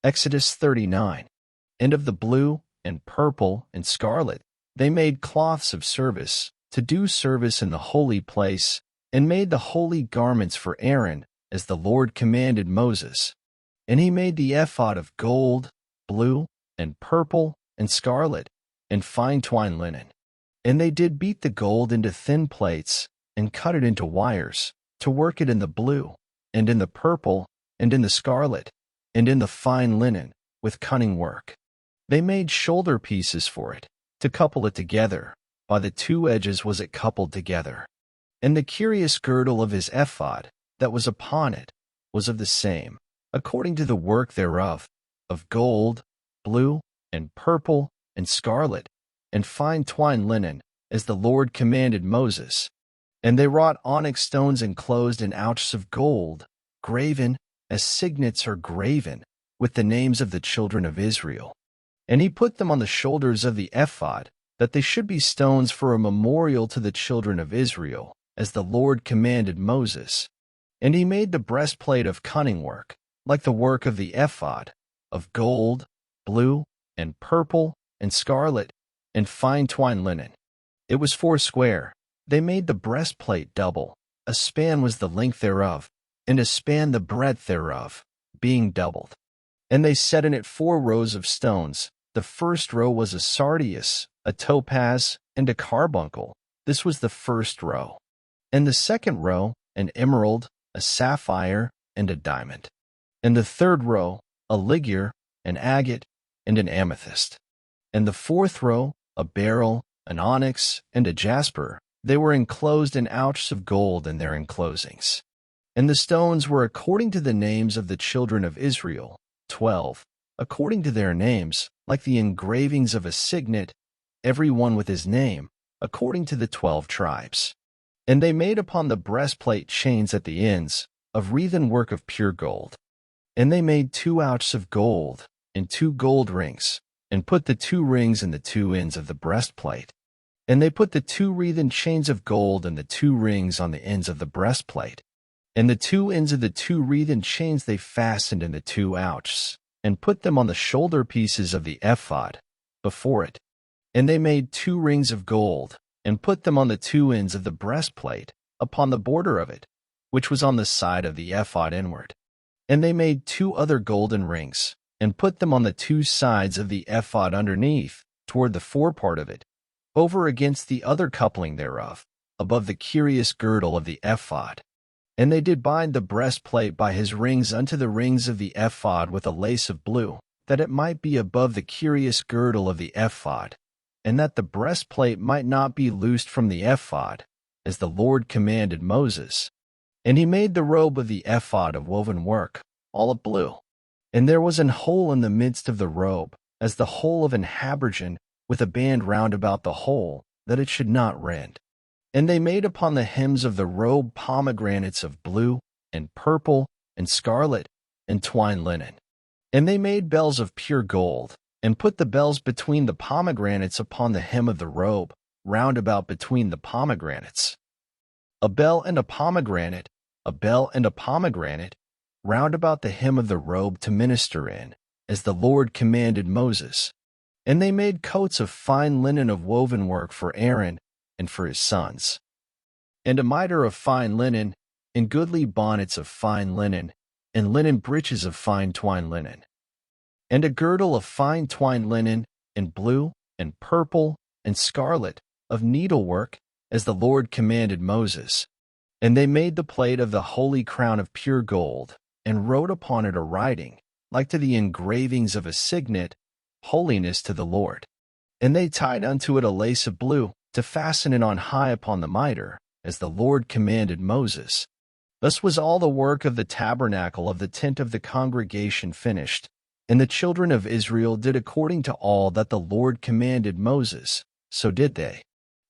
Exodus 39. And of the blue, and purple, and scarlet, they made cloths of service, to do service in the holy place, and made the holy garments for Aaron, as the Lord commanded Moses. And he made the ephod of gold, blue, and purple, and scarlet, and fine twined linen. And they did beat the gold into thin plates, and cut it into wires, to work it in the blue, and in the purple, and in the scarlet, and in the fine linen, with cunning work. They made shoulder pieces for it, to couple it together. By the two edges was it coupled together. And the curious girdle of his ephod, that was upon it, was of the same, according to the work thereof, of gold, blue, and purple, and scarlet, and fine twined linen, as the Lord commanded Moses. And they wrought onyx stones enclosed in ouches of gold, graven, as signets are graven, with the names of the children of Israel. And he put them on the shoulders of the ephod, that they should be stones for a memorial to the children of Israel, as the Lord commanded Moses. And he made the breastplate of cunning work, like the work of the ephod, of gold, blue, and purple, and scarlet, and fine twined linen. It was foursquare. They made the breastplate double. A span was the length thereof, and a span the breadth thereof, being doubled. And they set in it 4 rows of stones. The first row was a sardius, a topaz, and a carbuncle. This was the first row. And the second row, an emerald, a sapphire, and a diamond. And the third row, a ligure, an agate, and an amethyst. And the fourth row, a beryl, an onyx, and a jasper. They were enclosed in ouches of gold in their enclosings. And the stones were according to the names of the children of Israel, 12, according to their names, like the engravings of a signet, every one with his name, according to the 12 tribes. And they made upon the breastplate chains at the ends, of wreathen work of pure gold. And they made 2 ouches of gold, and 2 gold rings, and put the 2 rings in the 2 ends of the breastplate. And they put the 2 wreathen chains of gold and the 2 rings on the ends of the breastplate. And the 2 ends of the 2 wreathen chains they fastened in the 2 ouches, and put them on the shoulder pieces of the ephod, before it. And they made 2 rings of gold, and put them on the 2 ends of the breastplate, upon the border of it, which was on the side of the ephod inward. And they made 2 other golden rings, and put them on the 2 sides of the ephod underneath, toward the forepart of it, over against the other coupling thereof, above the curious girdle of the ephod. And they did bind the breastplate by his rings unto the rings of the ephod with a lace of blue, that it might be above the curious girdle of the ephod, and that the breastplate might not be loosed from the ephod, as the Lord commanded Moses. And he made the robe of the ephod of woven work, all of blue. And there was an hole in the midst of the robe, as the hole of an habergeon, with a band round about the hole, that it should not rend. And they made upon the hems of the robe pomegranates of blue, and purple, and scarlet, and twined linen. And they made bells of pure gold, and put the bells between the pomegranates upon the hem of the robe, round about between the pomegranates. A bell and a pomegranate, a bell and a pomegranate, round about the hem of the robe to minister in, as the Lord commanded Moses. And they made coats of fine linen of woven work for Aaron and for his sons. And a mitre of fine linen, and goodly bonnets of fine linen, and linen breeches of fine twined linen. And a girdle of fine twined linen, and blue, and purple, and scarlet, of needlework, as the Lord commanded Moses. And they made the plate of the holy crown of pure gold, and wrote upon it a writing, like to the engravings of a signet, holiness to the Lord. And they tied unto it a lace of blue, to fasten it on high upon the mitre, as the Lord commanded Moses. Thus was all the work of the tabernacle of the tent of the congregation finished, and the children of Israel did according to all that the Lord commanded Moses, so did they.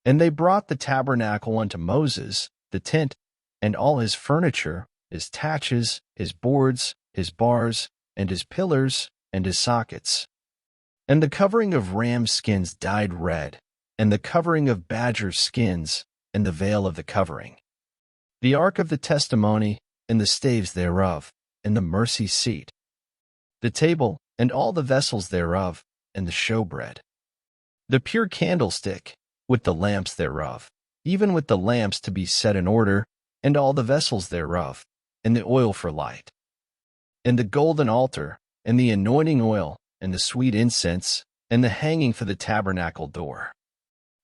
And they brought the tabernacle unto Moses, the tent, and all his furniture, his taches, his boards, his bars, and his pillars, and his sockets. And the covering of ram skins dyed red, and the covering of badger skins, and the veil of the covering. The ark of the testimony, and the staves thereof, and the mercy seat. the table, and all the vessels thereof, and the showbread. The pure candlestick, with the lamps thereof, even with the lamps to be set in order, and all the vessels thereof, and the oil for light. And the golden altar, and the anointing oil, and the sweet incense, and the hanging for the tabernacle door.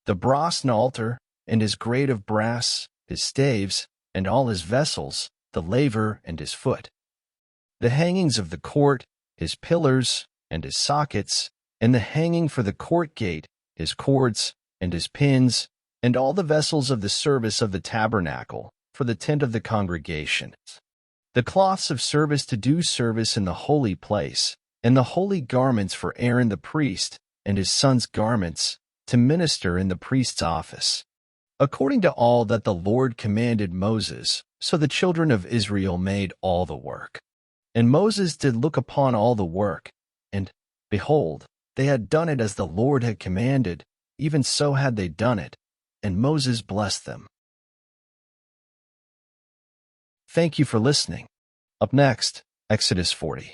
The brasen altar, and his grate of brass, his staves, and all his vessels, the laver and his foot. The hangings of the court, his pillars, and his sockets, and the hanging for the court gate, his cords, and his pins, and all the vessels of the service of the tabernacle, for the tent of the congregation. The cloths of service to do service in the holy place, and the holy garments for Aaron the priest, and his sons' garments, to minister in the priest's office. According to all that the Lord commanded Moses, so the children of Israel made all the work. And Moses did look upon all the work, and, behold, they had done it as the Lord had commanded, even so had they done it, and Moses blessed them. Thank you for listening. Up next, Exodus 40.